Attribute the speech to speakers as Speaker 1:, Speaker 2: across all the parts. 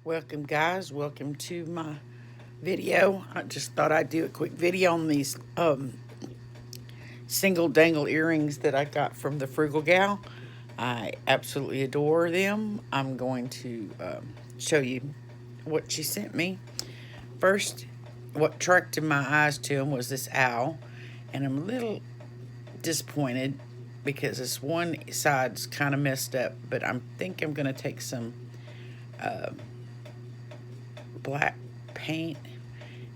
Speaker 1: Welcome guys, welcome to my video. I just thought I'd do a quick video on these single dangle earrings that I got from the Frugal Gal. I absolutely adore them. I'm going to show you what she sent me. First, what attracted my eyes to them was this owl, and I'm a little disappointed because this one side's kind of messed up, but I think I'm going to take some black paint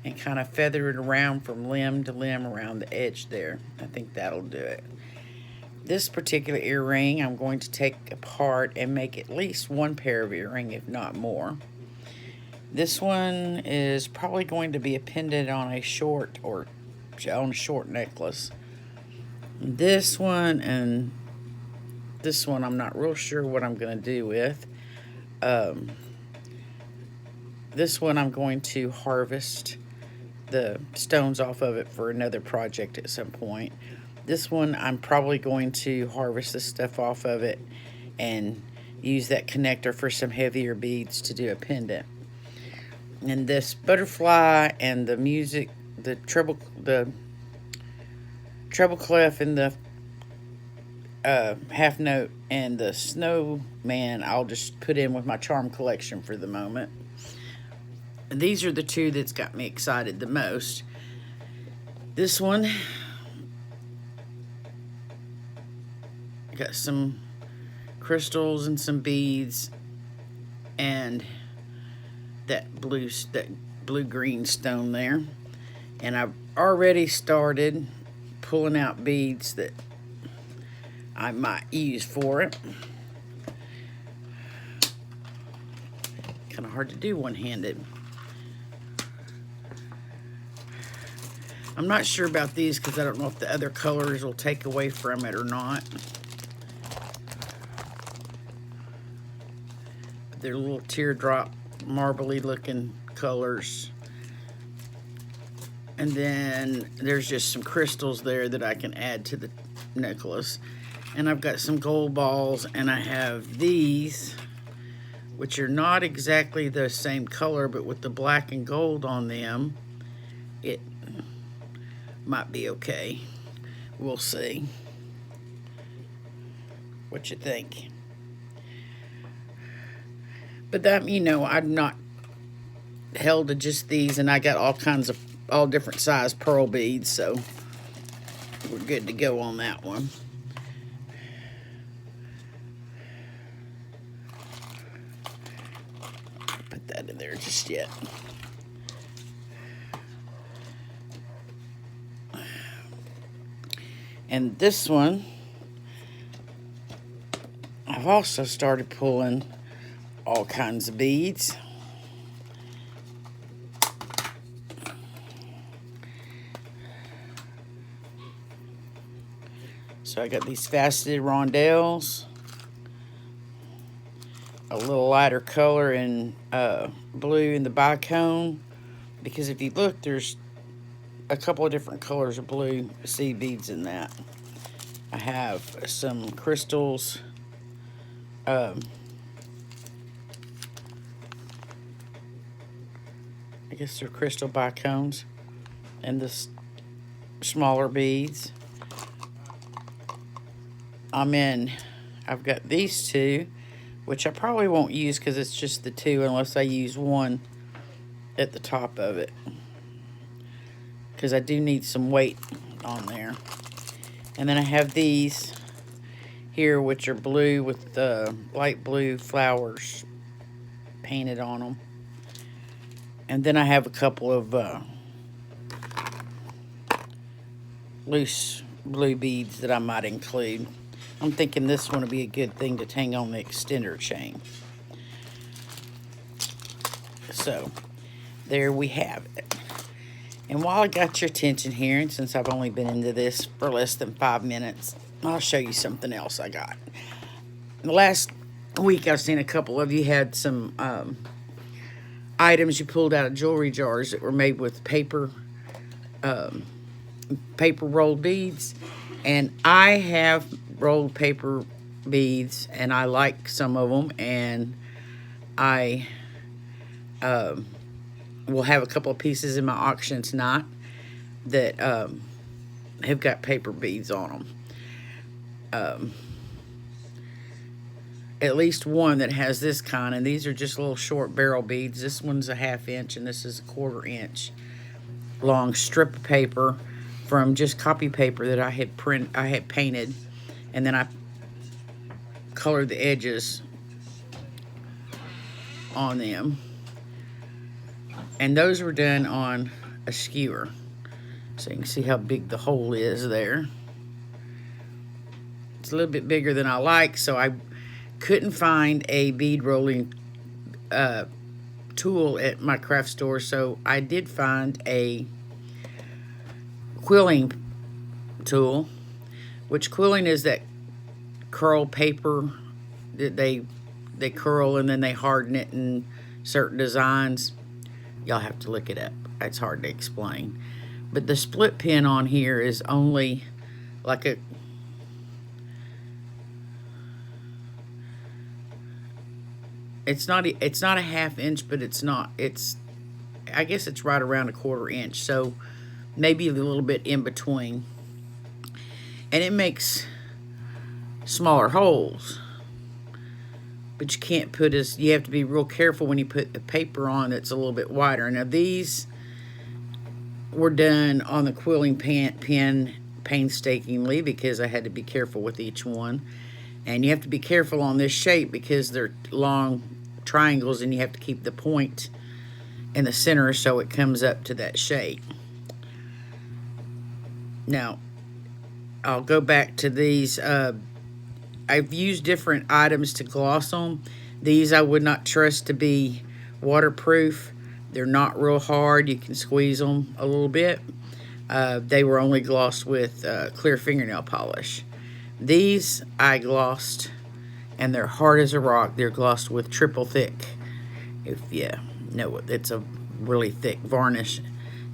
Speaker 1: and kind of feather it around from limb to limb around the edge there. I think that'll do it. This particular earring I'm going to take apart and make at least one pair of earring, if not more. This one is probably going to be a pendant on a short necklace. This one and this one I'm not real sure what I'm going to do with. This one I'm going to harvest the stones off of it for another project at some point. This one I'm probably going to harvest the stuff off of it and use that connector for some heavier beads to do a pendant. And this butterfly and the music, the treble clef and the half note and the snowman I'll just put in with my charm collection for the moment. These are the two that's got me excited the most. This one got some crystals and some beads and that blue-green stone there. And I've already started pulling out beads that I might use for it. Kind of hard to do one-handed. I'm not sure about these because I don't know if the other colors will take away from it or not. They're little teardrop, marbly looking colors. And then there's just some crystals there that I can add to the necklace. And I've got some gold balls, and I have these, which are not exactly the same color, but with the black and gold on them, it might be okay. We'll see what you think. But that, I'm not held to just these, and I got all different size pearl beads, so we're good to go on that one. Put that in there just yet. And this one, I've also started pulling all kinds of beads. So I got these faceted rondelles, a little lighter color in blue in the bicone, because if you look, there's a couple of different colors of blue seed beads in that. I have some crystals, I guess they're crystal bicones, and the smaller beads. I've got these two, which I probably won't use because it's just the two unless I use one at the top of it, because I do need some weight on there. And then I have these here, which are blue with light blue flowers painted on them. And then I have a couple of loose blue beads that I might include. I'm thinking this one would be a good thing to hang on the extender chain. So there we have it. And while I got your attention here, and since I've only been into this for less than 5 minutes, I'll show you something else I got. The last week I've seen a couple of you had some items you pulled out of jewelry jars that were made with paper rolled beads. And I have rolled paper beads, and I like some of them, and I We'll have a couple of pieces in my auction tonight that have got paper beads on them. At least one that has this kind, and these are just little short barrel beads. This one's a 1/2 inch, and this is a 1/4 inch long strip of paper from just copy paper that I had painted, and then I colored the edges on them. And those were done on a skewer. So you can see how big the hole is there. It's a little bit bigger than I like, so I couldn't find a bead rolling tool at my craft store, so I did find a quilling tool, which quilling is that curl paper that they curl and then they harden it in certain designs. Y'all have to look it up. It's hard to explain. But the split pin on here is only like a it's not a 1/2 inch, but it's I guess it's right around a 1/4 inch, so maybe a little bit in between. And it makes smaller holes, but you can't put you have to be real careful when you put the paper on that's a little bit wider. Now these were done on the quilling pin painstakingly because I had to be careful with each one. And you have to be careful on this shape because they're long triangles and you have to keep the point in the center so it comes up to that shape. Now, I'll go back to these. I've used different items to gloss them. These I would not trust to be waterproof. They're not real hard. You can squeeze them a little bit. They were only glossed with clear fingernail polish. These I glossed, and they're hard as a rock. They're glossed with triple thick. If you know it, it's a really thick varnish.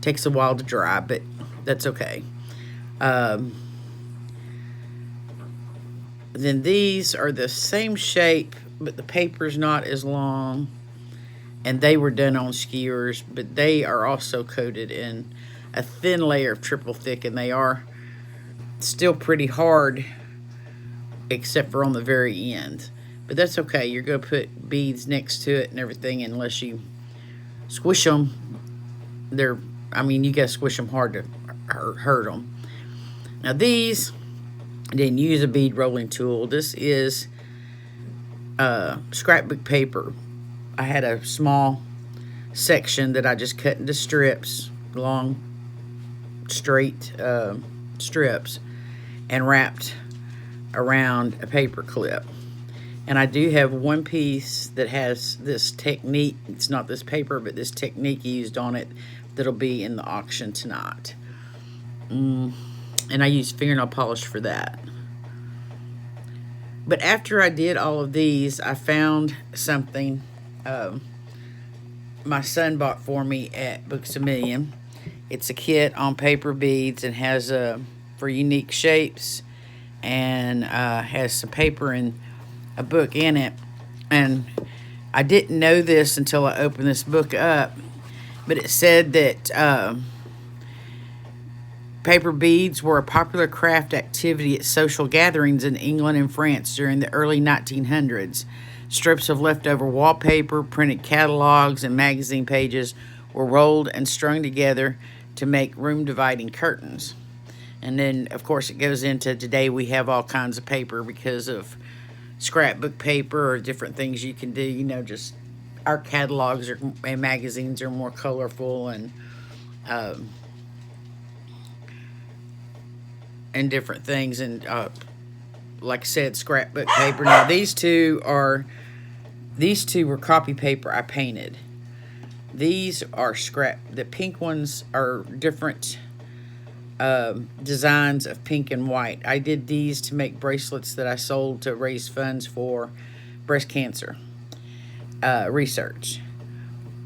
Speaker 1: Takes a while to dry, but that's okay. Then these are the same shape, but the paper's not as long, and they were done on skewers, but they are also coated in a thin layer of triple thick, and they are still pretty hard except for on the very end. But that's okay. You're going to put beads next to it and everything unless you squish them. You got to squish them hard to hurt them. Now these, I didn't use a bead rolling tool. This is scrapbook paper. I had a small section that I just cut into strips, long, straight strips, and wrapped around a paper clip. And I do have one piece that has this technique. It's not this paper, but this technique used on it that'll be in the auction tonight. And I use fingernail polish for that. But after I did all of these, I found something my son bought for me at Books A Million. It's a kit on paper beads and has for unique shapes, and has some paper and a book in it. And I didn't know this until I opened this book up, but it said that paper beads were a popular craft activity at social gatherings in England and France during the early 1900s. Strips of leftover wallpaper, printed catalogs, and magazine pages were rolled and strung together to make room-dividing curtains. And then, of course, it goes into today we have all kinds of paper because of scrapbook paper or different things you can do. Just our catalogs and magazines are more colorful and different things. And like I said, scrapbook paper. Now, these two were copy paper I painted. These are the pink ones are different designs of pink and white. I did these to make bracelets that I sold to raise funds for breast cancer research.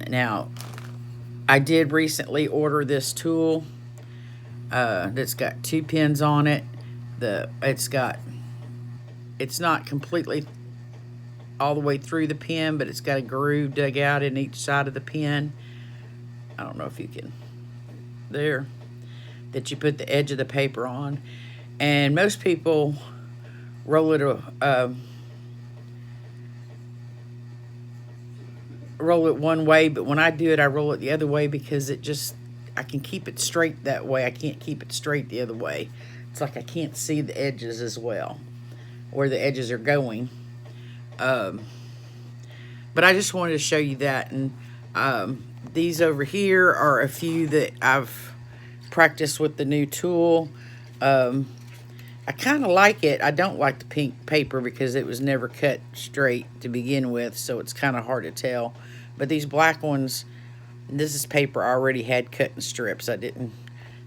Speaker 1: Now, I did recently order this tool that's got 2 pins on it. It's not completely all the way through the pen, but it's got a groove dug out in each side of the pen. I don't know if you can, there, that you put the edge of the paper on. And most people roll it one way, but when I do it, I roll it the other way because I can keep it straight that way. I can't keep it straight the other way. It's like I can't see the edges as well, where the edges are going. But I just wanted to show you that. And these over here are a few that I've practiced with the new tool. I kind of like it. I don't like the pink paper because it was never cut straight to begin with, so it's kind of hard to tell. But these black ones, this is paper I already had cut in strips. I didn't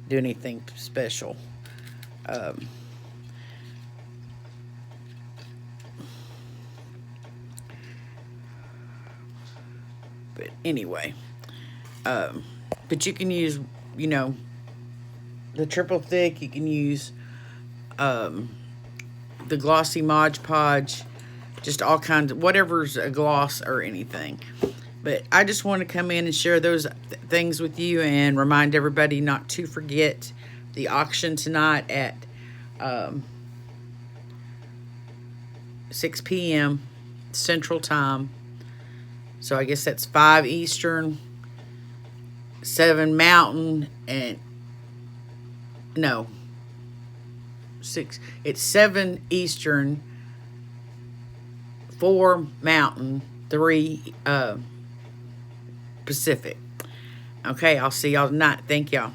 Speaker 1: do anything special. But anyway, but you can use, you know, the triple thick. You can use the glossy Mod Podge, just all kinds of, whatever's a gloss or anything. But I just want to come in and share those things with you and remind everybody not to forget the auction tonight at 6 p.m. Central Time. So I guess that's 5 Eastern, 7 Mountain, and no, 6. It's 7 Eastern, 4 Mountain, 3 Pacific. Okay, I'll see y'all tonight. Thank y'all.